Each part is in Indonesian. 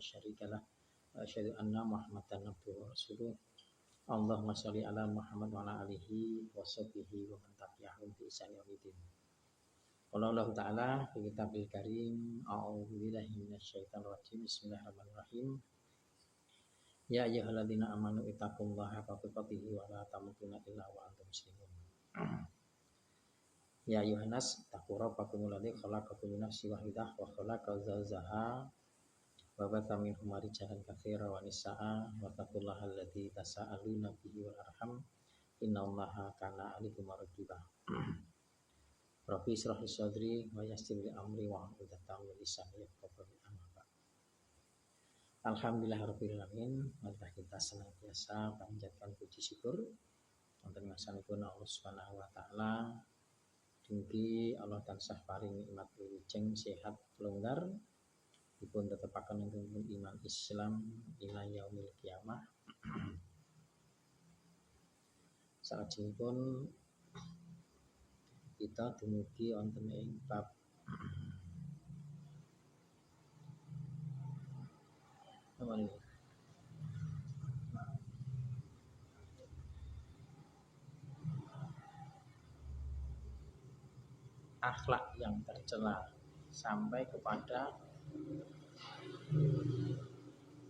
syarika lah wa asyhadu anna Muhammadan abduhu wa rasuluh. Allahumma sholli ala Muhammad wa ala alihi wa sahbihi wa man tabi'ahum bi ihsan ila yaumil. Qala Allah Ta'ala fi kitabil karim a'udzu billahi minasyaitonir rajim. Bismillahirrahmanirrahim. Ya ayyuhalladzina amanu ittaqullaha haqqa tuqatih wa la tamutunna illa wa antum muslimun. Ya ayuhan nas taqu rabbakumul ladzi khalaqakum min nafsin wahidah wa khalaqa zawjaha wa batha minhuma rijalan katsiran wa nisaa wa taqullaha alladzi tasaaluna bihi wal arham innallaha kana 'alaikum raqiba. Rabbi israh li sadri wa yassir li amri wa hlul 'uqdatam min lisani yafqahu qawli. Alhamdulillahirabbil alamin. Mari kita senantiasa panjatkan puji syukur wonten ngasanipun Allah Subhanahu wa taala. Tinggi Allah tansah paring nikmat wilujeng sehat longgar dipun tetepaken ingkang iman Islam ila yaumil kiamah. Salajengipun kita dumugi wonten ing bab akhlak yang tercela sampai kepada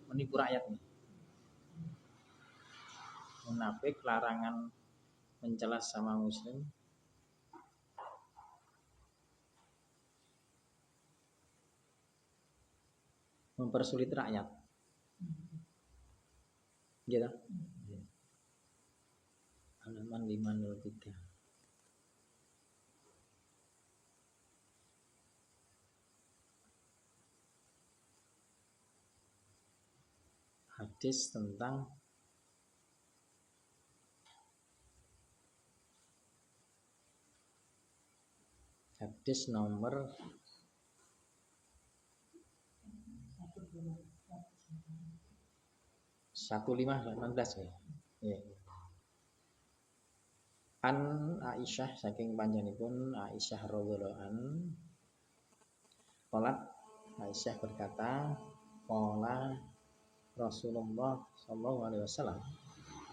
menipu rakyat, munafik, larangan mencela sama muslim, mempersulit rakyat, gitu. Halaman 503. Hadis tentang hadis nomor 1518 ya. An Aisyah saking panjenenganipun Aisyah radhiyallahu an qalat, Aisyah berkata, qala Rasulullah sallallahu alaihi wasallam,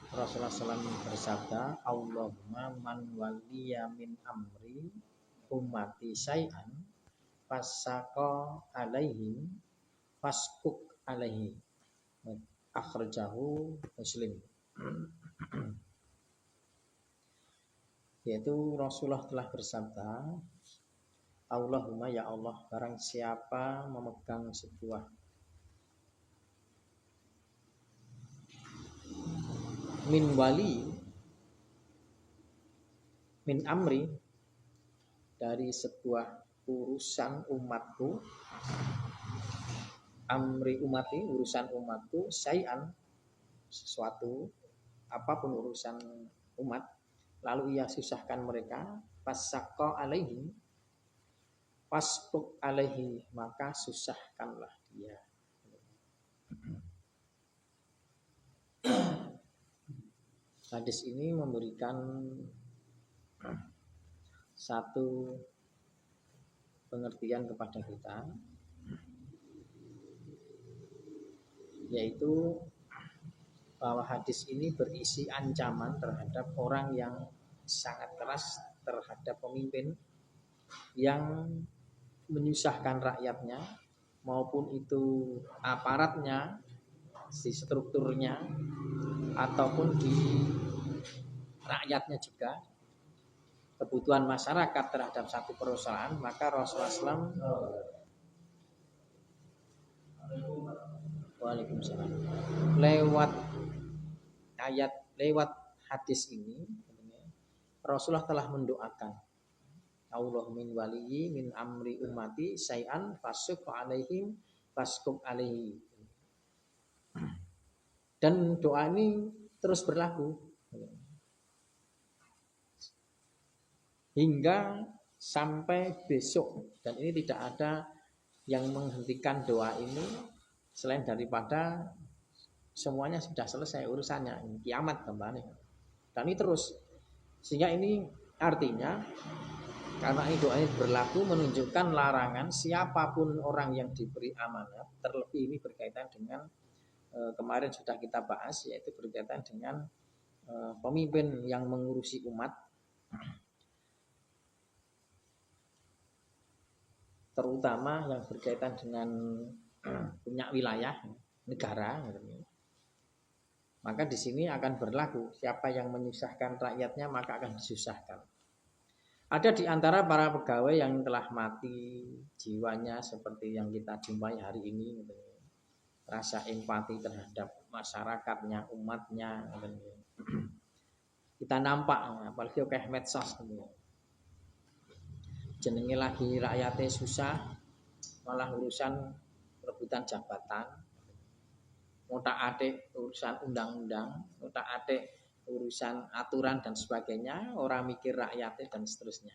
Rasulullah SAW bersabda, Allahumma man waliya min amri ummati syai'an fasaqqa alaihim faskuk alaihi. Akhrajahu Muslim. Yaitu Rasulullah telah bersabda, Allahumma ya Allah, barang siapa memegang sebuah min wali min amri dari sebuah urusan umatku, amri umati urusan umatku, syai'an sesuatu apapun urusan umat, lalu ia susahkan mereka, fasaqqa alaihim fasquk alaihi, maka susahkanlah dia. Hadis ini memberikan satu pengertian kepada kita, yaitu bahwa hadis ini berisi ancaman terhadap orang yang sangat keras terhadap pemimpin yang menyusahkan rakyatnya, maupun itu aparatnya, di strukturnya, ataupun di rakyatnya juga, kebutuhan masyarakat terhadap satu perusahaan. Maka Rasulullah SAW Waalaikumsalam, lewat hadis ini Rasulullah telah mendoakan, Allah min waliyyi min amri ummati syai'an fasuk alaihim faskuk alaihi. Dan doa ini terus berlaku hingga sampai besok, dan ini tidak ada yang menghentikan doa ini selain daripada semuanya sudah selesai urusannya, kiamat kembali. Dan ini terus, sehingga ini artinya Karena itu ayat berlaku menunjukkan larangan siapapun orang yang diberi amanat, terlebih ini berkaitan dengan kemarin sudah kita bahas, yaitu berkaitan dengan pemimpin yang mengurusi umat, terutama yang berkaitan dengan punya wilayah negara. Maka di sini akan berlaku siapa yang menyusahkan rakyatnya maka akan disusahkan. Ada di antara para pegawai yang telah mati jiwanya seperti yang kita jumpai hari ini, rasa empati terhadap masyarakatnya, umatnya, kita nampak, apalagi kayak medsos, jenenge lagi rakyatnya susah, malah urusan rebutan jabatan, ngotak-atik urusan undang-undang, ngotak-atik urusan aturan dan sebagainya, orang mikir rakyatnya dan seterusnya.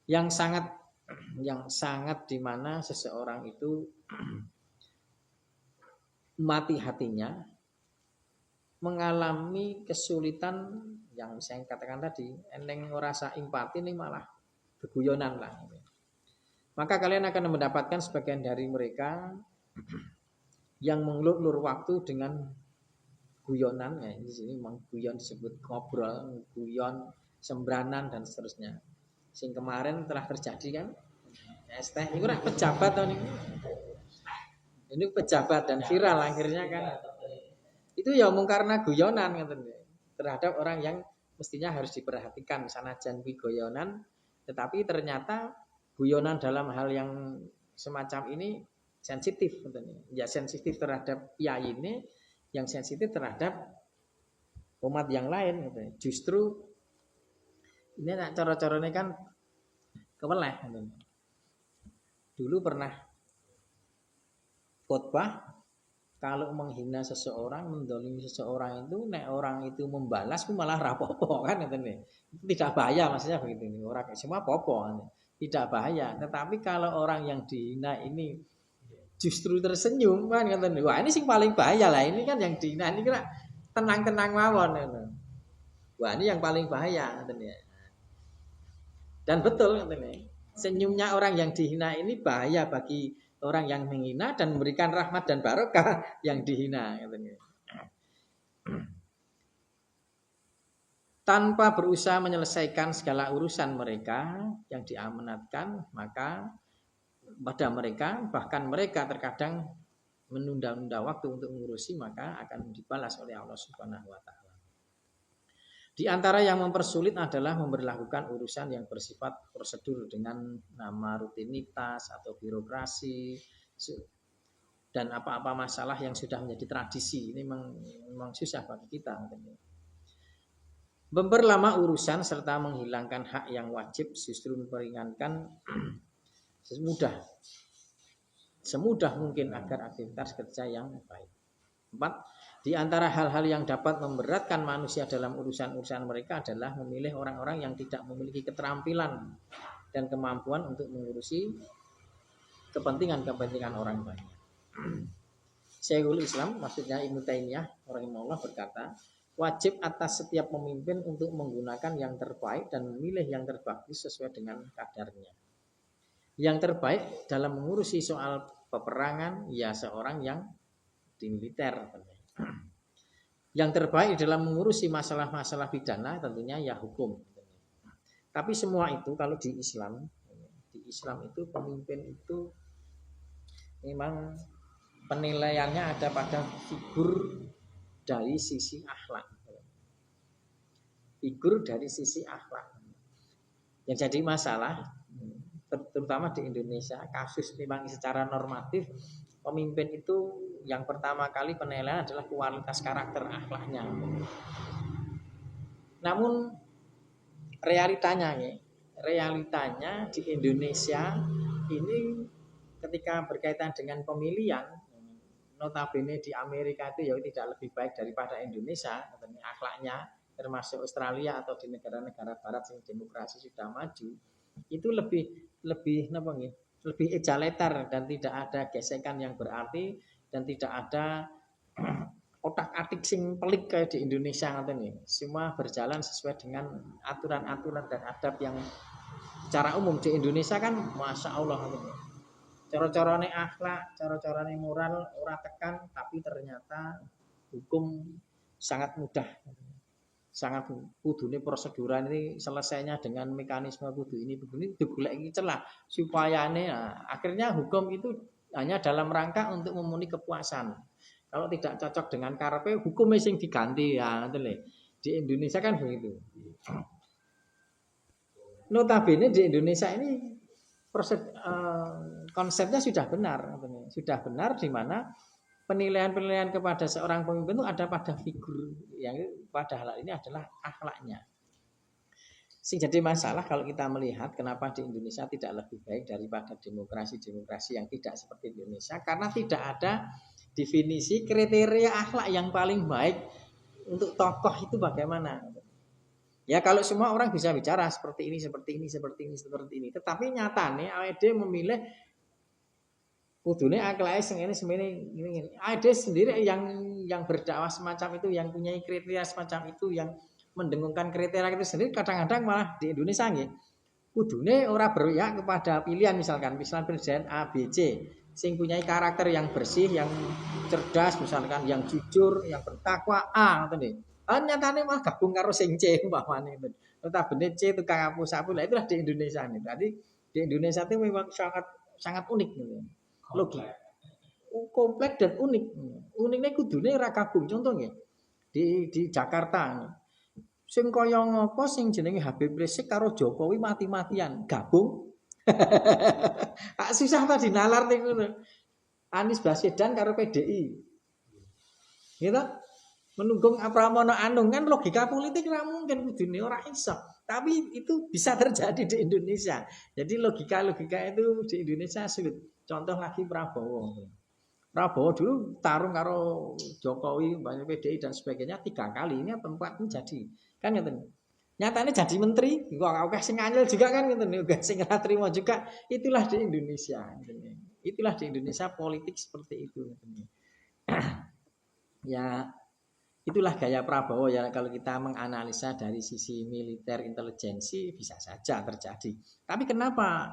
Yang sangat di mana seseorang itu mati hatinya, mengalami kesulitan yang saya katakan tadi, eneng ngerasa empati ini malah keguyonan lah. Maka kalian akan mendapatkan sebagian dari mereka yang mengelur-elur waktu dengan guyonan, ya di sini memang guyon disebut ngobrol, guyon, sembranan dan seterusnya. Sing kemarin telah terjadi kan, ST ini kan pejabat tahun ini pejabat dan viral akhirnya kan. Itu ya omong karena guyonan terhadap orang yang mestinya harus diperhatikan, sanajan guyonan, tetapi ternyata guyonan dalam hal yang semacam ini sensitif, ya sensitif terhadap kiai ini, yang sensitif terhadap umat yang lain. Justru ini cara-caranya kan keweleh. Dulu pernah khotbah, kalau menghina seseorang, mendolimi seseorang itu, nek orang itu membalas, itu malah rapopo kan, itu tidak bahaya, maksudnya begitu. Orang semua popo, tidak bahaya. Tetapi kalau orang yang dihina ini justru tersenyum kan, wah ini sih paling bahaya lah. Ini kan yang dihina ini kira tenang-tenang mawon. Wah ini yang paling bahaya. Dan betul, senyumnya orang yang dihina ini bahaya bagi orang yang menghina dan memberikan rahmat dan barokah yang dihina. Tanpa berusaha menyelesaikan segala urusan mereka yang diamanatkan, maka pada mereka, bahkan mereka terkadang menunda-nunda waktu untuk mengurusi, maka akan dibalas oleh Allah Subhanahu wa Ta'ala. Di antara yang mempersulit adalah memberlakukan urusan yang bersifat prosedur dengan nama rutinitas atau birokrasi, dan apa-apa masalah yang sudah menjadi tradisi. Ini memang susah bagi kita. Memperlama urusan serta menghilangkan hak yang wajib justru memperingankan semudah mungkin agar aktivitas kerja yang baik. 4. Di antara hal-hal yang dapat memberatkan manusia dalam urusan-urusan mereka adalah memilih orang-orang yang tidak memiliki keterampilan dan kemampuan untuk mengurusi kepentingan-kepentingan orang banyak. Syekhul Islam, maksudnya Ibnu Taimiyah rahimahullah berkata, wajib atas setiap pemimpin untuk menggunakan yang terbaik dan memilih yang terbagus sesuai dengan kadarnya. Yang terbaik dalam mengurusi soal peperangan, ya seorang yang di militer. Yang terbaik dalam mengurusi masalah-masalah pidana tentunya ya hukum. Tapi semua itu kalau di Islam itu pemimpin itu memang penilaiannya ada pada figur dari sisi akhlak. Figur dari sisi akhlak. Yang jadi masalah terutama di Indonesia, kasus memang secara normatif pemimpin itu yang pertama kali penilaian adalah kualitas karakter akhlaknya. Namun realitanya di Indonesia ini ketika berkaitan dengan pemilihan, notabene di Amerika itu ya tidak lebih baik daripada Indonesia, akhlaknya, termasuk Australia atau di negara-negara barat yang demokrasi sudah maju, itu lebih egalitar dan tidak ada gesekan yang berarti dan tidak ada otak-atik sing pelik kayak di Indonesia nih. Semua berjalan sesuai dengan aturan-aturan dan adab yang secara umum di Indonesia kan masya Allah gitu. Cara-carane akhlak, cara-carane moral ora tekan, tapi ternyata hukum sangat mudah. Sangat kudune proseduran ini selesainya dengan mekanisme kudu ini begini digolek iki celah supayane akhirnya hukum itu hanya dalam rangka untuk memenuhi kepuasan. Kalau tidak cocok dengan karepe hukum sing diganti ya ngoten lho. Di Indonesia kan begitu. Notabene di Indonesia ini konsepnya sudah benar, sudah benar di mana penilaian-penilaian kepada seorang pemimpin itu ada pada figur yang pada hal ini adalah akhlaknya. Sing jadi masalah kalau kita melihat kenapa di Indonesia tidak lebih baik daripada demokrasi-demokrasi yang tidak seperti Indonesia karena tidak ada definisi kriteria akhlak yang paling baik untuk tokoh itu bagaimana. Ya kalau semua orang bisa bicara seperti ini, seperti ini, seperti ini, seperti ini. Tetapi nyatanya AED memilih kudune akhlake sing ini ini. AED sendiri yang berdakwah semacam itu, yang punya kriteria semacam itu, yang mendengungkan kriteria itu sendiri kadang-kadang malah di Indonesia nggih. Kudune ora berpihak kepada pilihan misalkan presiden A, B, C sing punya karakter yang bersih, yang cerdas misalkan, yang jujur, yang bertakwa A ngoten nggih. Nyatane malah gabung karo sing C umpamane ngoten. Notabene C tukang sapu. Lah itulah di Indonesia nih. Tadi di Indonesia itu memang sangat unik gitu. Logik. Kompleks dan unik. Uniknya kudune ora gabung. Contoh nggih. Di Jakarta. Sing kaya ngopo sing jenenge Habib Rizik karo Jokowi mati-matian gabung. Susah ta dinalar niku. Anies Baswedan karo PDI. Gitu? Menunggung Pramono Anung kan logika politik ora mungkin kudune ora iso. Tapi itu bisa terjadi di Indonesia. Jadi logika-logika itu di Indonesia sulit. Contoh lagi Prabowo. Prabowo dulu tarung karo Jokowi, banyak PDI dan sebagainya 3 kali. Ini tempat jadi. Kan ngeten. Nyatanya jadi menteri, kok akeh sing anyel juga kan ngeten. Uga sing ora trimo juga. Itulah di Indonesia. Itulah di Indonesia politik seperti itu. Ya itulah gaya Prabowo ya kalau kita menganalisa dari sisi militer intelijensi bisa saja terjadi. Tapi kenapa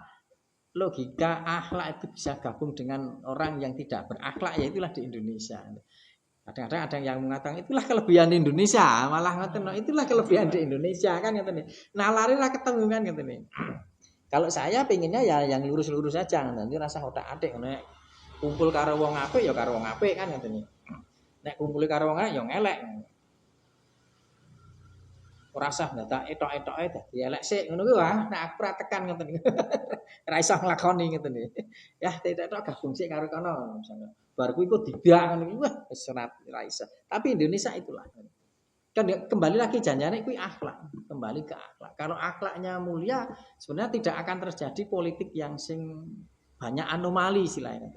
logika akhlak itu bisa gabung dengan orang yang tidak berakhlak ya itulah di Indonesia. Kadang-kadang ada yang mengatakan itulah kelebihan Indonesia, malah ngoten itulah kelebihan di Indonesia kan ngoten. Nah, larilah ketemu kan ngoten. Kalau saya pengennya ya yang lurus-lurus saja nanti rasa otak-atik nek kumpul karo wong apik ya karo wong apik kan ngoten. Nek kumpul karo wong elek ya elek. Ora usah ndadak etok-etoke dadi elek sik ngono kuwi wae nek aku ora tekan ngoten niku. Ora iso nglakoni ngoten niku. Ya tetok gabung sik karo kono misalnya. Bar kuwi kok didak ngono kuwi wah wis ora iso. Tapi Indonesia itulah. Kan kembali lagi janjane kuwi akhlak, kembali ke akhlak. Kalau akhlaknya mulia sebenarnya tidak akan terjadi politik yang sing banyak anomali istilahnya.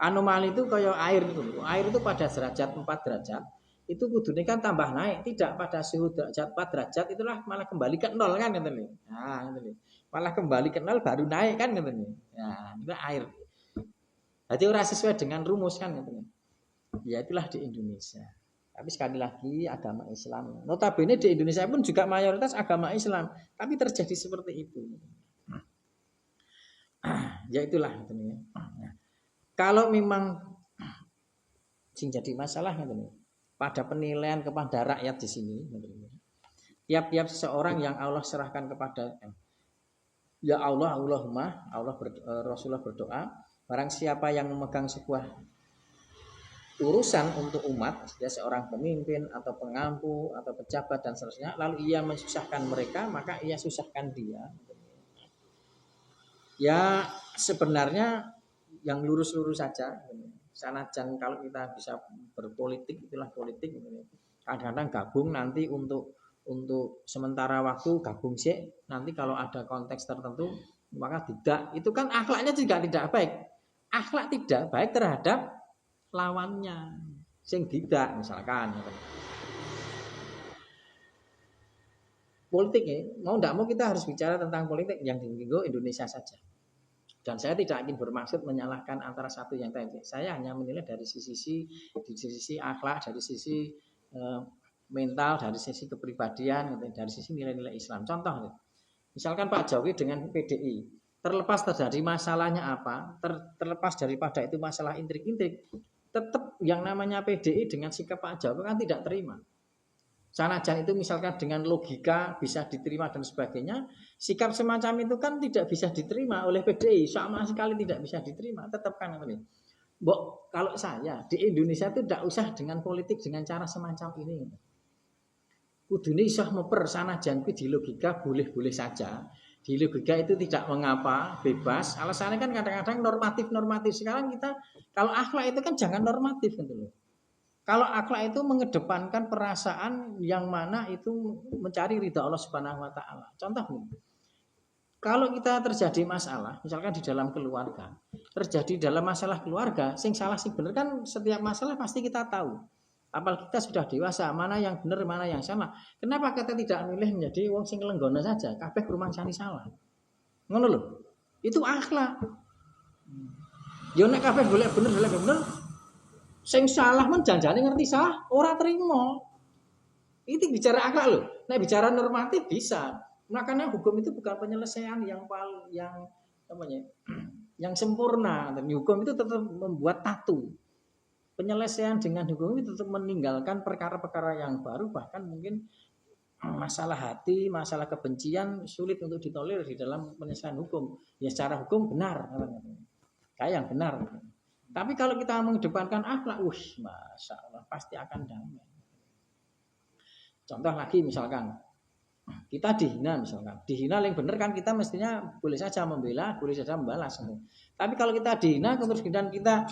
Anomali itu kayak air itu. Air itu pada derajat 4 derajat itu kudune kan tambah naik, tidak pada suhu derajat 4 derajat itulah malah kembali ke nol kan gitu nih. Nah, gitu nih. Malah kembali ke nol baru naik kan gitu nih. Nah, itu air. Jadi ora sesuai dengan rumus kan gitu nih. Ya itulah di Indonesia. Tapi sekali lagi agama Islam. Notabene di Indonesia pun juga mayoritas agama Islam, tapi terjadi seperti itu. Ya itulah gitu nih. Nah, kalau memang sing jadi masalah gitu nih. Pada penilaian kepada rakyat di sini, tiap-tiap seseorang yang Allah serahkan kepada ya Allah, Allahumma, Rasulullah berdoa, barang siapa yang memegang sebuah urusan untuk umat, dia seorang pemimpin atau pengampu atau pejabat dan seterusnya, lalu ia mensusahkan mereka, maka ia susahkan dia. Ya sebenarnya yang lurus-lurus saja. Sanajan kalau kita bisa berpolitik itulah politik. Kadang-kadang gabung nanti untuk sementara waktu gabung sih. Nanti kalau ada konteks tertentu maka tidak. Itu kan akhlaknya juga tidak baik. Akhlak tidak baik terhadap lawannya. Sing tidak misalkan. Politik ya, mau tidak mau kita harus bicara tentang politik yang di Indonesia saja. Dan saya tidak ingin bermaksud menyalahkan antara satu yang lain. Saya hanya menilai dari sisi akhlak, dari sisi mental, dari sisi kepribadian, dari sisi nilai-nilai Islam. Contoh, Misalkan Pak Jokowi dengan PDI, terlepas terjadi masalahnya apa, terlepas daripada itu masalah intrik-intrik, tetap yang namanya PDI dengan sikap Pak Jokowi kan tidak terima. Sanajan itu misalkan dengan logika bisa diterima dan sebagainya, sikap semacam itu kan tidak bisa diterima oleh PDI, sama sekali tidak bisa diterima, tetap kan ini. Mbok, kalau saya di Indonesia itu tidak usah dengan politik dengan cara semacam ini. Kudune iso meper sanajan kuwi di logika boleh-boleh saja. Di logika itu tidak mengapa, bebas. Alasannya kan kadang-kadang normatif-normatif. Sekarang kita kalau akhlak itu kan jangan normatif gitu loh. Kalau akhlak itu mengedepankan perasaan yang mana itu mencari ridha Allah Subhanahu wa taala. Contoh nih. Kalau kita terjadi masalah, misalkan di dalam keluarga, terjadi dalam masalah keluarga, sing salah sing bener kan setiap masalah pasti kita tahu. Apal kita sudah dewasa, mana yang benar, mana yang salah. Kenapa kita tidak milih menjadi wong sing lenggono saja, kabeh rumangsani salah. Ngono lho. Itu akhlak. Yo nek kabeh golek bener, sing salah men janjane ngerti salah, ora trimo. Itu bicara akhlak lho. Nek bicara normatif bisa. Makanya hukum itu bukan penyelesaian yang namanya yang sempurna. Dan hukum itu tetap membuat tatu. Penyelesaian dengan hukum itu tetap meninggalkan perkara-perkara yang baru, bahkan mungkin masalah hati, masalah kebencian sulit untuk ditolerir di dalam penyelesaian hukum. Ya secara hukum benar, kayak yang benar. Tapi kalau kita mengedepankan akhlak, masya Allah pasti akan damai. Contoh lagi misalkan kita dihina misalkan, dihina yang benar kan kita mestinya boleh saja membela, boleh saja membalas. Tapi kalau kita dihina terus kemudian kita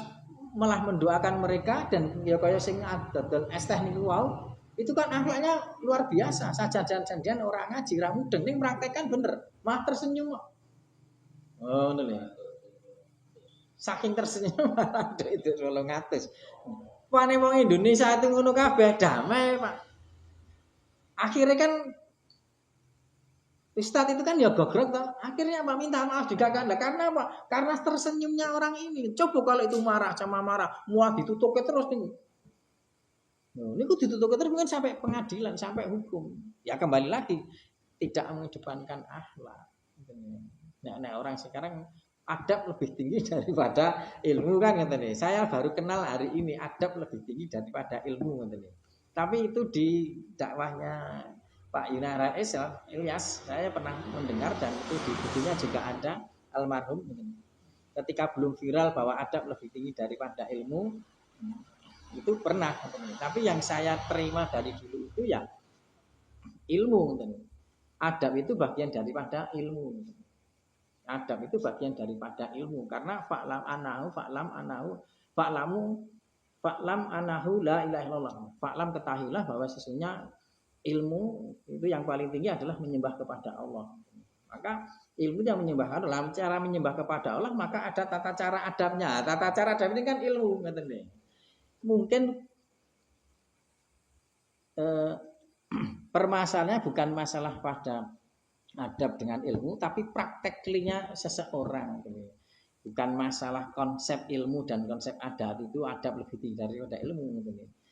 malah mendoakan mereka dan ya kaya sing adol es teh niku wau, itu kan akhlaknya luar biasa. Sajajan-sajajan orang ngaji ra mudeng ning praktekkan bener, malah tersenyum. Oh, ngono lho. Saking tersenyum malah itu 800. Pane wong Indonesia itu ngono kabeh damai, Pak. Akhirnya kan Ustadz itu kan ya gogrok toh. Akhirnya apa minta maaf juga kan. Karena apa? Karena tersenyumnya orang ini. Coba kalau itu marah sama marah, muah ditutup terus nih. Ini kok ditutup terus mungkin sampai pengadilan, sampai hukum. Ya kembali lagi tidak mengedepankan akhlak. Nah, orang sekarang adab lebih tinggi daripada ilmu kan katanya. Saya baru kenal hari ini adab lebih tinggi daripada ilmu katanya. Tapi itu di dakwahnya Pak Yunara Ilyas, saya pernah mendengar dan itu di bukunya juga ada almarhum. Ketika belum viral bahwa adab lebih tinggi daripada ilmu, itu pernah. Tapi yang saya terima dari dulu itu ya ilmu. Adab itu bagian daripada ilmu. Adab itu bagian daripada ilmu. Karena fa'lam anahu la ilaha illallah. Fa'lam ketahuilah bahwa sesungguhnya ilmu itu yang paling tinggi adalah menyembah kepada Allah. Maka ilmu yang menyembah Allah, dalam cara menyembah kepada Allah maka ada tata cara adabnya. Tata cara adab ini kan ilmu, mungkin permasalahannya bukan masalah pada adab dengan ilmu, tapi prakteknya seseorang. Bukan masalah konsep ilmu dan konsep adab itu adab lebih tinggi daripada ilmu.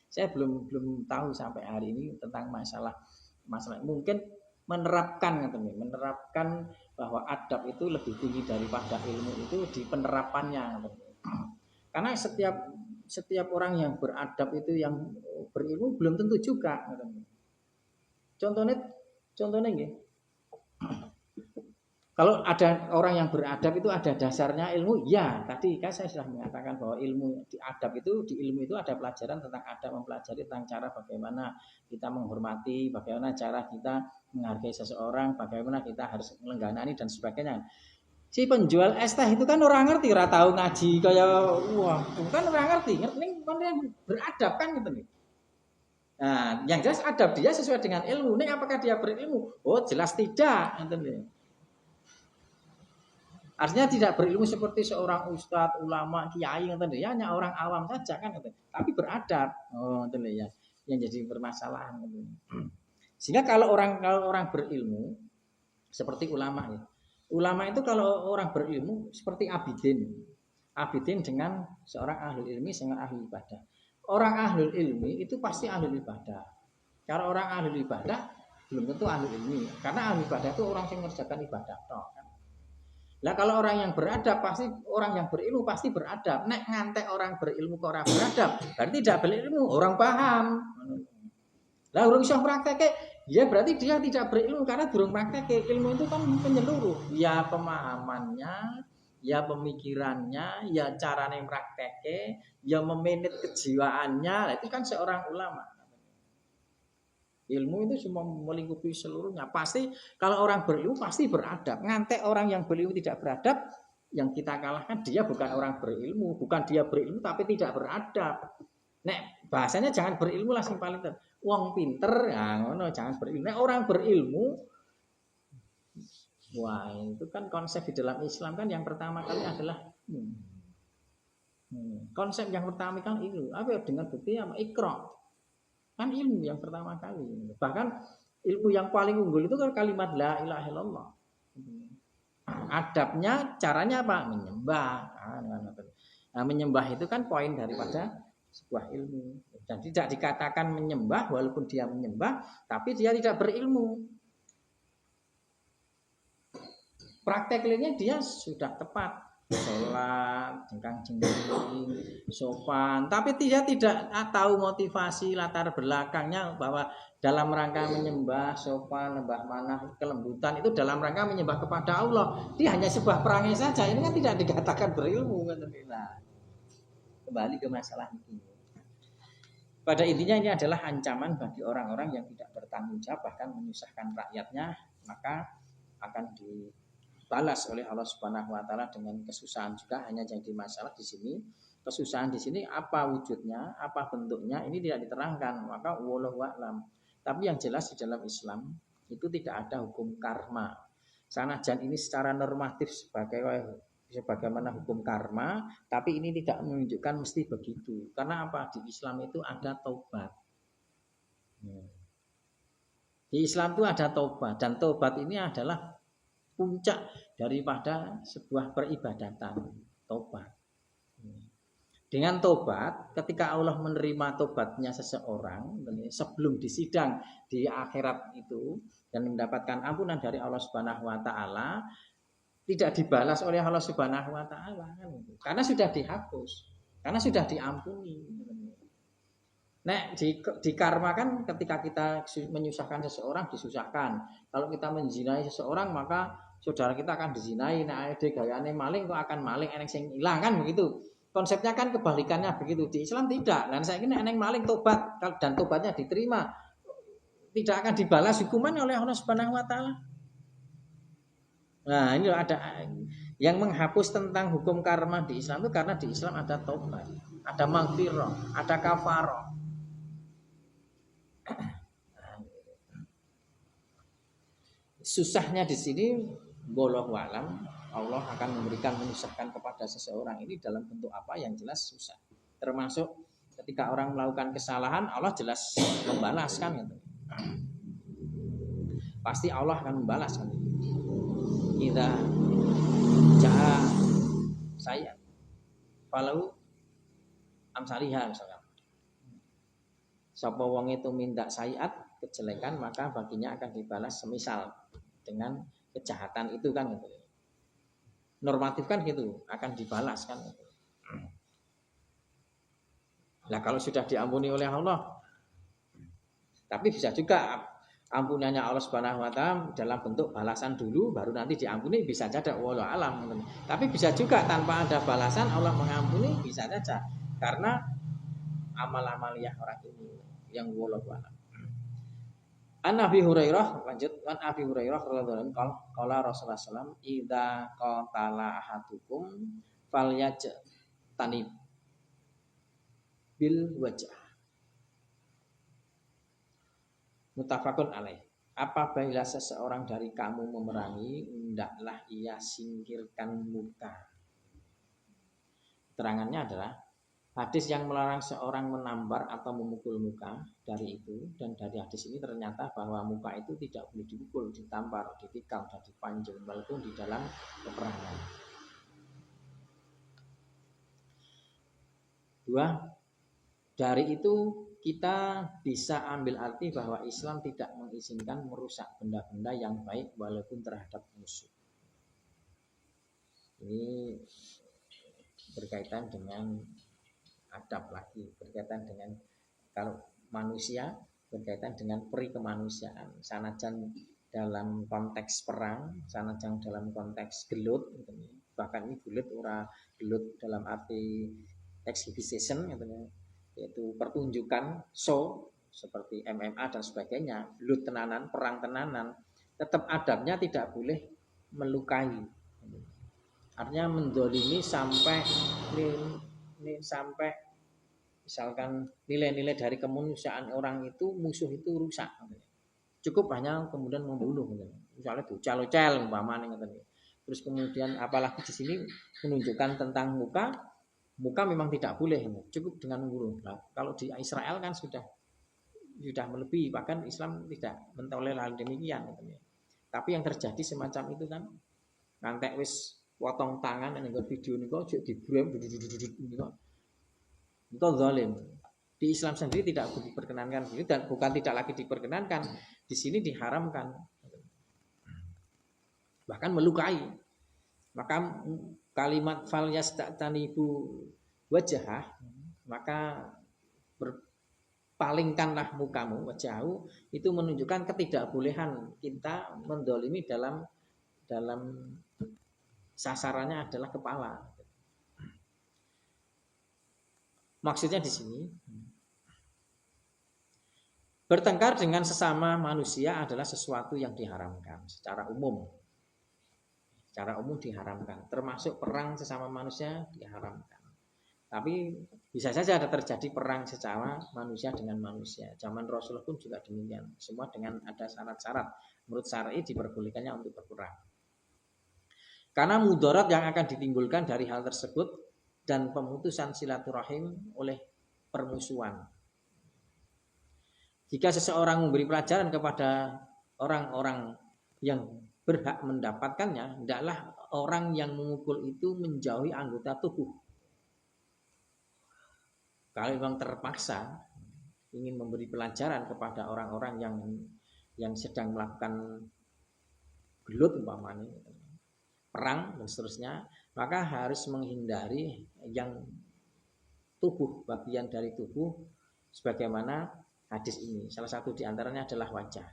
Saya belum tahu sampai hari ini tentang masalah mungkin menerapkan bahwa adab itu lebih tinggi daripada ilmu itu di penerapannya. Karena setiap orang yang beradab itu yang berilmu belum tentu juga. Contohnya nggih. Kalau ada orang yang beradab itu ada dasarnya ilmu, ya tadi kan saya sudah mengatakan bahwa ilmu di adab itu di ilmu itu ada pelajaran tentang adab, mempelajari tentang cara bagaimana kita menghormati, bagaimana cara kita menghargai seseorang, bagaimana kita harus melengganani dan sebagainya. Si penjual es teh itu kan orang ngerti, ora tahu ngaji kayak wah, bukan orang ngerti kan beradab kan gitu nih. Nah, yang jelas adab dia sesuai dengan ilmu. Nih apakah dia berilmu? Oh, jelas tidak, gitu nih. Artinya tidak berilmu seperti seorang ustadz, ulama, kiai, ya hanya orang awam saja kan, tapi beradab. Oh, ya, yang jadi permasalahan. Sehingga kalau orang berilmu seperti ulama ya, ulama itu kalau orang berilmu seperti abidin dengan seorang ahli ilmi, dengan ahli ibadah. Orang ahli ilmi itu pasti ahli ibadah. Kalau orang ahli ibadah belum tentu ahli ilmi. Karena ahli ibadah itu orang yang mengerjakan ibadah toh, kan. Nah kalau orang yang beradab pasti orang yang berilmu pasti beradab. Nek ngantek orang berilmu ke orang beradab, berarti tidak berilmu, orang paham. Lah orang bisa praktek, ya berarti dia tidak berilmu karena durung praktek. Ilmu itu kan menyeluruh, ya pemahamannya, ya pemikirannya, ya caranya praktek, ya memanage kejiwaannya. Nah, itu kan seorang ulama. Ilmu itu cuma melingkupi seluruhnya. Pasti kalau orang berilmu pasti beradab. Ngantek orang yang berilmu tidak beradab, yang kita kalahkan dia bukan orang berilmu, bukan dia berilmu tapi tidak beradab. Nek bahasanya jangan berilmu lah sing paling wong pinter, ya ngono jangan berilmu. Nek orang berilmu, wah itu kan konsep di dalam Islam kan yang pertama kali adalah konsep yang pertama kali itu apa dengan bukti sama ikra. Kan ilmu yang pertama kali. Bahkan ilmu yang paling unggul itu kan kalimat la ilaha illallah. Adabnya caranya apa? Menyembah. Nah, menyembah itu kan poin daripada sebuah ilmu. Dan tidak dikatakan menyembah walaupun dia menyembah, tapi dia tidak berilmu. Prakteknya dia sudah tepat. Sholat, jengkang-jengking, sopan, tapi dia tidak tahu motivasi latar belakangnya bahwa dalam rangka menyembah, sopan, lembah manah, kelembutan itu dalam rangka menyembah kepada Allah. Dia hanya sebuah perangai saja. Ini kan tidak dikatakan berilmu. Nah, kembali ke masalah ini. Pada intinya ini adalah ancaman bagi orang-orang yang tidak bertanggung jawab bahkan menyusahkan rakyatnya, maka akan balas oleh Allah Subhanahu wa taala dengan kesusahan juga. Hanya jadi masalah di sini, kesusahan di sini apa wujudnya, apa bentuknya ini tidak diterangkan, maka wallahu a'lam. Tapi yang jelas di dalam Islam itu tidak ada hukum karma. Sanajan ini secara normatif sebagaimana hukum karma, tapi ini tidak menunjukkan mesti begitu. Karena apa? Di Islam itu ada taubat. Di Islam itu ada taubat, dan taubat ini adalah puncak daripada sebuah peribadatan, tobat. Dengan tobat, ketika Allah menerima tobatnya seseorang sebelum disidang di akhirat itu dan mendapatkan ampunan dari Allah Subhanahu wa taala, tidak dibalas oleh Allah Subhanahu wa taala karena sudah dihapus, karena sudah diampuni. Nek di karma kan ketika kita menyusahkan seseorang disusahkan. Kalau kita menzinai seseorang maka saudara kita akan dizinai. Nah, ade gayane maling kok akan maling eneng sing ilang kan begitu. Konsepnya kan kebalikannya begitu. Di Islam tidak. Dan saya ini eneng maling tobat dan tobatnya diterima, tidak akan dibalas hukuman oleh Allah Subhanahu wa taala. Nah, ini ada yang menghapus tentang hukum karma di Islam itu karena di Islam ada tobat, ada maghfirah, ada kafarah. Susahnya di sini wallahu alam, Allah akan memberikan menyusahkan kepada seseorang ini dalam bentuk apa yang jelas susah. Termasuk ketika orang melakukan kesalahan, Allah jelas membalaskan gitu. Pasti Allah akan membalaskan. Idza jaa saya falau amsalihah misalkan. Sapa wong itu minta sayiat kejelekan maka baginya akan dibalas semisal dengan kejahatan itu kan gitu. Normatif kan gitu, akan dibalas kan gitu. Nah kalau sudah diampuni oleh Allah, tapi bisa juga ampunannya Allah Subhanahu wa taala dalam bentuk balasan dulu baru nanti diampuni, bisa saja wallahu alam. Tapi bisa juga tanpa ada balasan Allah mengampuni, bisa saja karena amal-amaliyah orang ini yang wallahu alam. An Abi Hurairah, lanjut an Abi Hurairah radhiyallahu anhu qala Rasulullah sallallahu alaihi wasallam idza qatala ahadukum falyajtanib bil wajh. Muttafaqun alaih. Apabila seseorang dari kamu memerangi, hendaklah ia singkirkan muka. Terangannya adalah hadis yang melarang seorang menambar atau memukul muka dari itu, dan dari hadis ini ternyata bahwa muka itu tidak boleh dipukul, ditampar, ditikam, dan dipanjang walaupun di dalam peperangan. 2. Dari itu kita bisa ambil arti bahwa Islam tidak mengizinkan merusak benda-benda yang baik walaupun terhadap musuh. Ini berkaitan dengan adab lagi, berkaitan dengan kalau manusia berkaitan dengan peri kemanusiaan. Sanajan dalam konteks perang, sanajan dalam konteks gelut, bahkan ini gelut ora gelut dalam arti exhibition, yaitu pertunjukan show seperti MMA dan sebagainya, gelut tenanan, perang tenanan, tetap adabnya tidak boleh melukai. Artinya mendolimi sampai misalkan nilai-nilai dari kemanusiaan orang itu, musuh itu rusak. Cukup hanya kemudian membunuh, misalnya calo-cel umpamanya, terus kemudian apalagi di sini menunjukkan tentang muka memang tidak boleh, cukup dengan membunuh. Nah, kalau di Israel kan sudah melebihi, bahkan Islam tidak mentolerir hal demikian. Tapi yang terjadi semacam itu kan, ngantek wis potong tangan yang video ini kok dibrem itu zalim. Di Islam sendiri tidak diperkenankan gitu, dan bukan tidak lagi diperkenankan, di sini diharamkan, bahkan melukai. Maka kalimat fal yasta'tanibu wajah, maka berpalingkanlah mukamu, wajahu, itu menunjukkan ketidakbolehan kita mendolimi dalam sasarannya adalah kepala. Maksudnya di sini, bertengkar dengan sesama manusia adalah sesuatu yang diharamkan secara umum. Secara umum diharamkan, termasuk perang sesama manusia diharamkan. Tapi bisa saja ada terjadi perang sesama manusia dengan manusia. Zaman Rasulullah pun juga demikian. Semua dengan ada syarat-syarat. Menurut syar'i diperbolehkannya untuk berperang. Karena mudarat yang akan ditimbulkan dari hal tersebut dan pemutusan silaturahim oleh permusuhan. Jika seseorang memberi pelajaran kepada orang-orang yang berhak mendapatkannya, hendaklah orang yang memukul itu menjauhi anggota tubuh. Kalau memang terpaksa ingin memberi pelajaran kepada orang-orang yang sedang melakukan gelut umpamanya, perang dan seterusnya, maka harus menghindari yang tubuh, bagian dari tubuh, sebagaimana hadis ini. Salah satu diantaranya adalah wajah.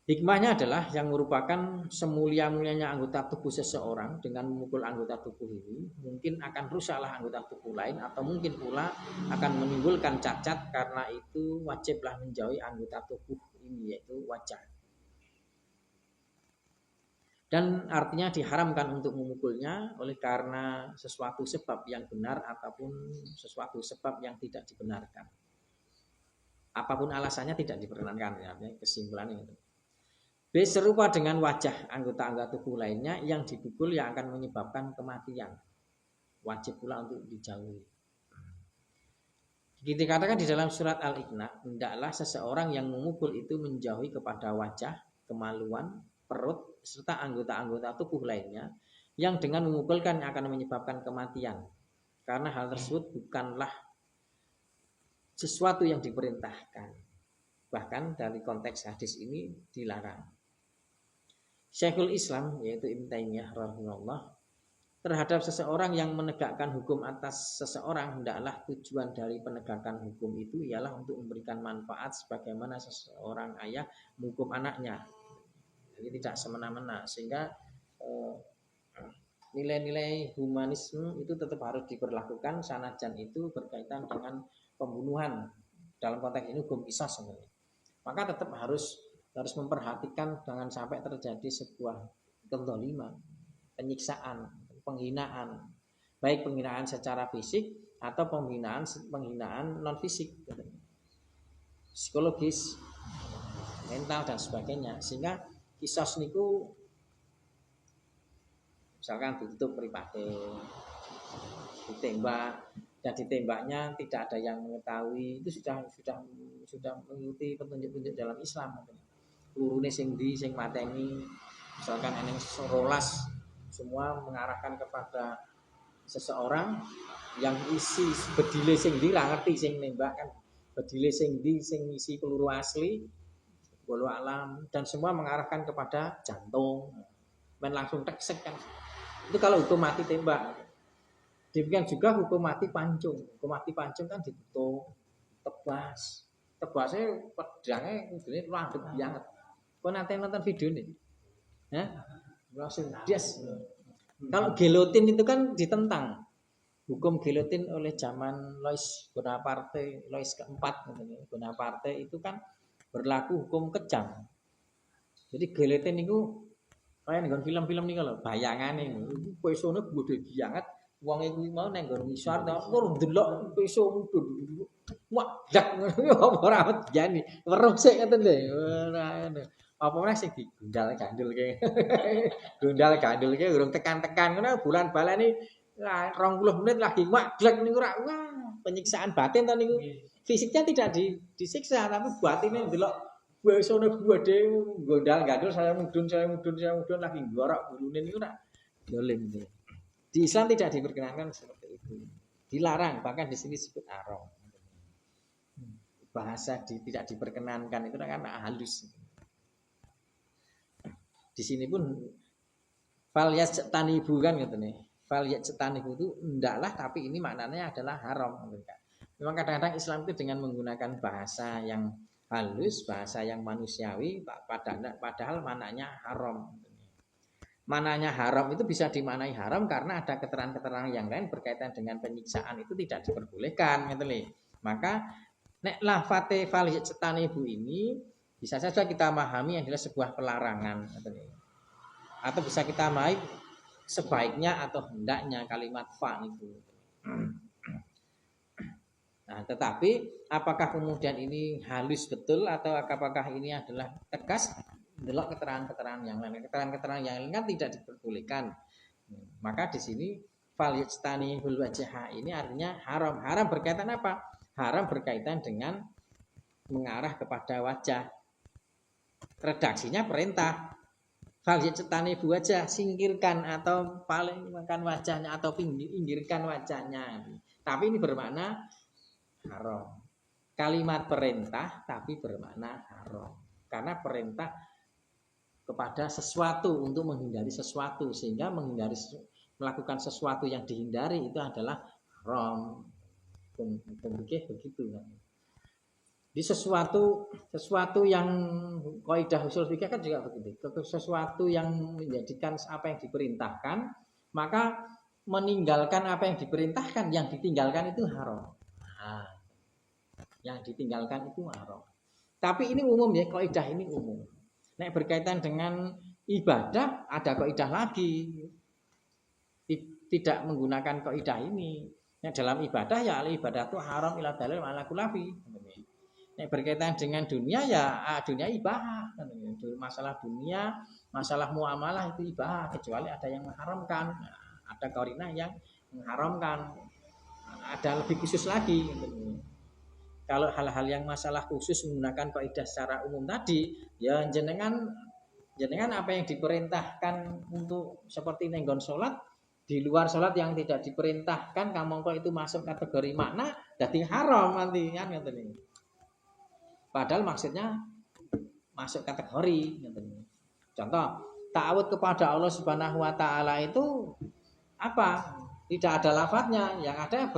Hikmahnya adalah yang merupakan semulia-mulianya anggota tubuh seseorang, dengan memukul anggota tubuh ini mungkin akan rusaklah anggota tubuh lain, atau mungkin pula akan menimbulkan cacat. Karena itu wajiblah menjauhi anggota tubuh ini, yaitu wajah. Dan artinya diharamkan untuk memukulnya oleh karena sesuatu sebab yang benar ataupun sesuatu sebab yang tidak dibenarkan. Apapun alasannya tidak diperkenankan, ya, kesimpulan itu. B. Serupa dengan wajah anggota-anggota tubuh lainnya yang dipukul yang akan menyebabkan kematian, wajib pula untuk dijauhi. Dikatakan di dalam surat Al-Iqna, hendaklah seseorang yang memukul itu menjauhi kepada wajah, kemaluan, perut, serta anggota-anggota tubuh lainnya yang dengan memukulkan akan menyebabkan kematian. Karena hal tersebut bukanlah sesuatu yang diperintahkan. Bahkan dari konteks hadis ini dilarang. Syekhul Islam, yaitu Ibnu Taimiyah rahimahullah, terhadap seseorang yang menegakkan hukum atas seseorang, hendaklah tujuan dari penegakan hukum itu ialah untuk memberikan manfaat sebagaimana seseorang ayah menghukum anaknya. Jadi tidak semena-mena, sehingga nilai-nilai humanisme itu tetap harus diberlakukan, sanajan itu berkaitan dengan pembunuhan. Dalam konteks ini hukum qisas sebenarnya. Maka tetap harus memperhatikan jangan sampai terjadi sebuah kezaliman, penyiksaan, penghinaan, baik penghinaan secara fisik atau penghinaan non fisik, psikologis, mental dan sebagainya. Sehingga kisos niku misalkan ditutup mripate, ditembak, dan ditembaknya tidak ada yang mengetahui, itu sudah mengikuti petunjuk-petunjuk dalam Islam. Pelurune sing ndi sing mateni, misalkan eneng 12, semua mengarahkan kepada seseorang yang isi bedile sing ndi lah ngerti sing nembak kan. Bedile sing ndi sing isi peluru asli, walau alam dan semua mengarahkan kepada jantung. Men langsung teksek kan. Itu kalau hukum mati tembak. Demikian juga hukum mati pancung. Hukum mati pancung kan ditutup, tebas. Tebasnya pedangnya ini landep banget. Kau nanti nonton video nih, langsung bias. Kalau gilotin itu kan ditentang. Hukum gilotin oleh zaman Louis Bonaparte, Louis keempat, Bonaparte itu kan berlaku hukum kejam. Jadi gilotin itu kayak nenggon film-film nih kalau bayangan nih, pesonya gede banget. Wong iku mau nang nggon ngisor to, tur ndelok peso mudhun. Wah, dak ora wedani. Weruh sik ngoten lho. Apa meneh sing digundal gandulke. Gundal gandulke urung tekan-tekan ngono bulan baleni 20 menit lagi waglek niku ora wah, penyiksaan batin to niku. Fisiknya tidak disiksa tapi batine ndelok pesone gede gondal gandul saya mudhun lagi ngorok bulune niku ora dolim niku. Di Islam tidak diperkenankan seperti itu, dilarang, bahkan di sini disebut haram. Bahasa tidak diperkenankan itu kan halus. Di sini pun fal yajtanibu kan gitu nih. Fal yajtanibu itu endaklah, tapi ini maknanya adalah haram. Memang kadang-kadang Islam itu dengan menggunakan bahasa yang halus, bahasa yang manusiawi, padahal maknanya haram. Mananya haram itu bisa dimaknai haram karena ada keterangan-keterangan yang lain berkaitan dengan penyiksaan itu tidak diperbolehkan gitu nih. Maka nek lafate fal yajtanibu ini bisa saja kita memahami adalah sebuah pelarangan gitu nih. Atau bisa kita memahami sebaiknya atau hendaknya kalimat fa itu. Nah, tetapi apakah kemudian ini halus betul atau apakah ini adalah tegas? Delok keterangan-keterangan yang lain. Keterangan-keterangan yang lain kan tidak diperbolehkan. Maka di sini fal yajtanibul wajha ini artinya haram. Haram berkaitan apa? Haram berkaitan dengan mengarah kepada wajah. Redaksinya perintah. Fal yajtanibu wajah, singkirkan atau paling makan wajahnya atau pinggirkan wajahnya. Tapi ini bermakna haram. Kalimat perintah tapi bermakna haram. Karena perintah kepada sesuatu untuk menghindari sesuatu, sehingga melakukan sesuatu yang dihindari itu adalah haram. Begitu kan. Di sesuatu yang kaidah usul fikih kan juga begitu. Sesuatu yang menjadikan apa yang diperintahkan, maka meninggalkan apa yang diperintahkan, yang ditinggalkan itu haram. Nah, yang ditinggalkan itu haram. Tapi ini umum ya, kaidah ini umum. Nek berkaitan dengan ibadah ada kaidah lagi. Tidak menggunakan kaidah ini. Nek dalam ibadah ya ibadah itu haram ila dalil ala kulafi. Nek berkaitan dengan dunia ya dunia ibah. Masalah dunia, masalah muamalah itu ibah kecuali ada yang mengharamkan. Ada qarinah yang mengharamkan. Ada lebih khusus lagi. Kalau hal-hal yang masalah khusus menggunakan kaidah secara umum tadi, ya jenengan apa yang diperintahkan untuk seperti nenggon sholat, di luar sholat yang tidak diperintahkan, kamu kok itu masuk kategori makna, jadi haram nanti kan katanya. Padahal maksudnya masuk kategori katanya. Contoh, ta'awud kepada Allah Subhanahu wa taala itu apa? Tidak ada lafadznya, yang ada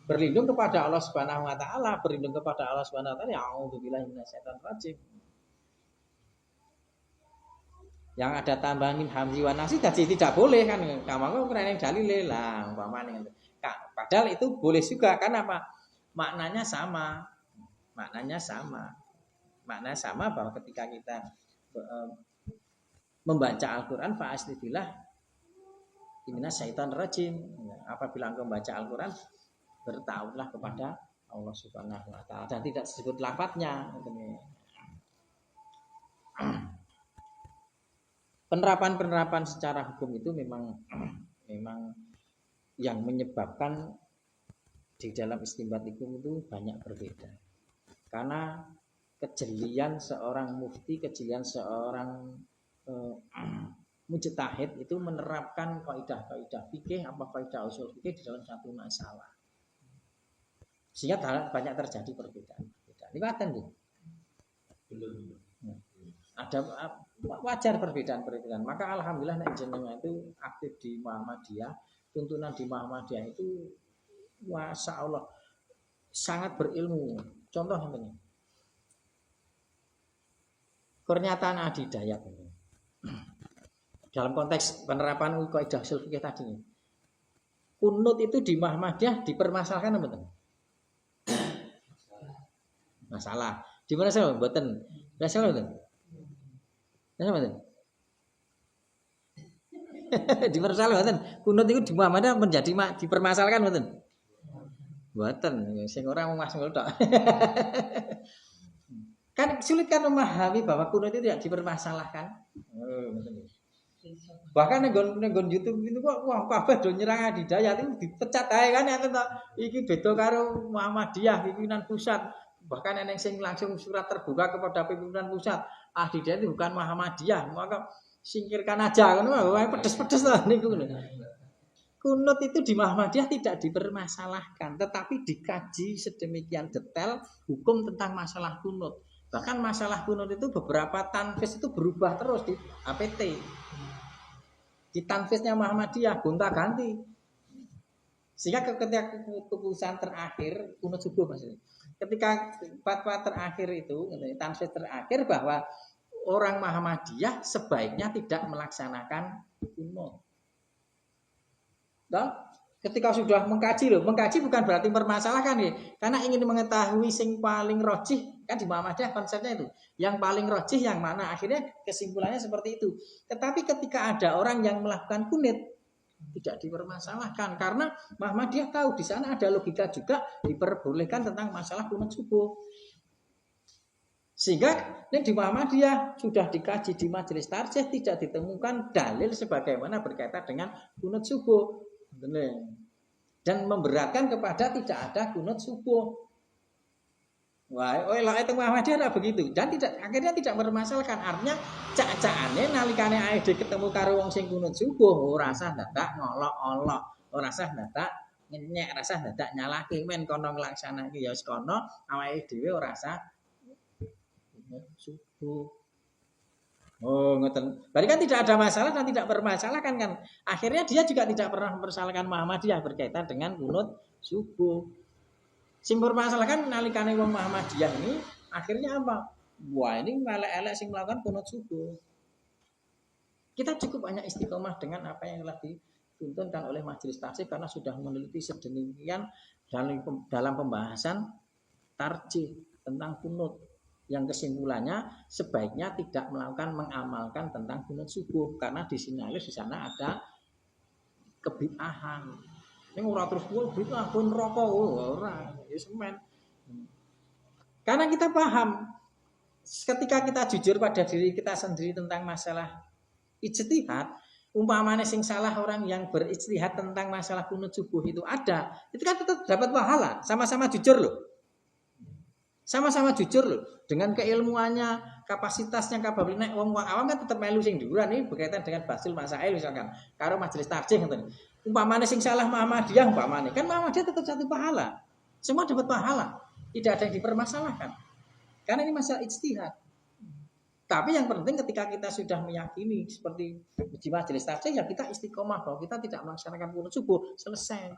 berlindung kepada Allah Subhanahu wa taala, berlindung kepada Allah Subhanahu wa taala, ya auzubillahi minasyaitonir rajim. Yang ada tambahan min hamzi wa nasi jadi tidak boleh kan. Kamu kok keren yang dalile lah umpamane. Padahal itu boleh juga kan apa? Maknanya sama. Maknanya sama bahwa ketika kita membaca Al-Qur'an fa'astibillah minasyaitonir rajim. Apabila engkau membaca Al-Qur'an bertauhidlah kepada Allah Subhanahu wa taala dan tidak disebut lafadznya. Penerapan secara hukum itu memang yang menyebabkan di dalam istinbat hukum itu banyak berbeda. Karena kejelian seorang mufti, kejelian seorang mujtahid itu menerapkan kaidah-kaidah fikih apa kaidah usul fikih di dalam satu masalah. Sehingga banyak terjadi perbedaan. Ini kan nih. Ada wajar perbedaan. Maka alhamdulillah nek jenengan itu aktif di Muhammadiyah, tuntunan di Muhammadiyah itu masya Allah sangat berilmu. Contoh ini. Pernyataan Adi Dayat ini. Dalam konteks penerapan kaidah usul fikih tadi. Kunut itu di Muhammadiyah dipermasalahkan apa betul? Masalah. Di mana saya mboten? Masalah betul. Masalah betul. Di masalah betul. Kunut itu di Muhammadiyah menjadi dipermasalahkan betul. Mboten, sing ora masuk tok. Kan sulit kan memahami bahwa kunut itu tidak dipermasalahkan. Bahkan nenggon YouTube itu kok wah kabeh do nyerang Adi Dayat itu dipecat ae kan ya to. Iki beda karo Muhammadiyah pimpinan pusat. Bahkan eneng sing langsung surat terbuka kepada pimpinan pusat. Adi Dayat itu bukan Muhammadiyah, maka singkirkan aja ngono wae pedes-pedes lah niku. Kunut itu di Muhammadiyah tidak dipermasalahkan, tetapi dikaji sedemikian detail hukum tentang masalah kunut. Bahkan masalah kunut itu beberapa tanfis itu berubah terus di APT. Di tanfisnya Muhammadiyah gonta-ganti. Sehingga ketika keputusan terakhir kunut subuh maksudnya. Ketika fatwa terakhir itu, tanfis terakhir bahwa orang Muhammadiyah sebaiknya tidak melaksanakan kunut. Dan ketika sudah mengkaji bukan berarti mempermasalahkan ya, karena ingin mengetahui sing paling rojih kan di Muhammadiyah konsepnya itu, yang paling rojih yang mana, akhirnya kesimpulannya seperti itu. Tetapi ketika ada orang yang melakukan kunut tidak dipermasalahkan karena Muhammadiyah tahu di sana ada logika juga diperbolehkan tentang masalah kunut subuh. Sehingga ini di Muhammadiyah sudah dikaji di majelis tarjih tidak ditemukan dalil sebagaimana berkaitan dengan kunut subuh. Dan memberatkan kepada tidak ada kunut subuh. Wah, itu Muhammadiyah tidak begitu dan akhirnya tidak bermasalahkan. Artinya cak-cakane nalikane AED ketemu karo wong sing kunut subuh ora usah dadak ngolok-olok, ora usah dadak ngenyek, ora usah dadak nyalahke men kono nglaksanake ya wis kono awake dhewe ora usah subuh. Oh, ngoten. Berarti kan tidak ada masalah dan tidak bermasalahkan kan. Akhirnya dia juga tidak pernah mempersalahkan Muhammadiyah berkaitan dengan kunut subuh. Sing bermasalahkan nalikane wong Muhammadiyah ini akhirnya apa? Wah, ini elek-elek sing melakukan kunut subuh. Kita cukup hanya istiqomah dengan apa yang telah dituntunkan oleh majelis tarjih karena sudah meneliti sedemikian dalam pembahasan tarjih tentang kunut. Yang kesimpulannya sebaiknya tidak mengamalkan tentang kunut subuh karena disinyalir di sana ada kebid'ahan. Ini ora terus bid'ah pun rokok ora, ya semen. Karena kita paham ketika kita jujur pada diri kita sendiri tentang masalah ijtihad, umpamanya sing salah orang yang berijtihad tentang masalah kunut subuh itu ada, itu kan tetap dapat pahala, sama-sama jujur loh. Sama-sama jujur loh, dengan keilmuannya, kapasitasnya, kapabilitasnya, wong awam kan tetap melu sing dhuwuran ini berkaitan dengan basil masail misalkan, karo majelis tarjih ngoten. Umpamane sing salah Muhammadiyah umpamane, kan Muhammadiyah tetap satu pahala. Semua dapat pahala, tidak ada yang dipermasalahkan. Karena ini masalah ijtihad. Tapi yang penting ketika kita sudah meyakini seperti di majelis tarjih ya kita istiqomah bahwa kita tidak melaksanakan kunut subuh, selesai.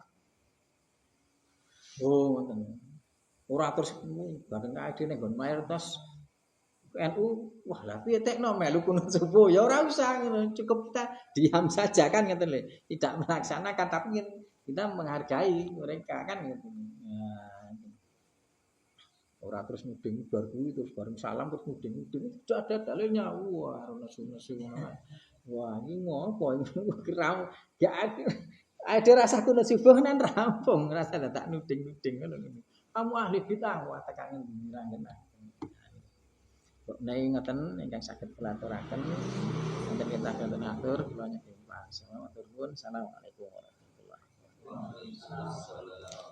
Oh, ngoten. Ora terus bareng kae ning nggon mayoritas NU, wah lah piye tekno melu kunut subuh ya ora usah ngono, cukup kita diam saja kan ngeten lho. Tidak melaksanakan tapi kita menghargai mereka kan gitu. Nah, ora terus muding bar kuwi terus bareng salam terus muding tidak ada dalilnya. Wah, nesu-nesu ngono. Wah, iki ngopo kira ya ada rasa kunut subuh nan rampung, rasa tak nuding-nuding ngono. Kamu ahli bid'ah wa tekangen ngirangen. Kok nai ngoten ingkang saged pelaturaken wonten kita wonten atur kula nyuwun Assalamualaikum warahmatullahi wabarakatuh.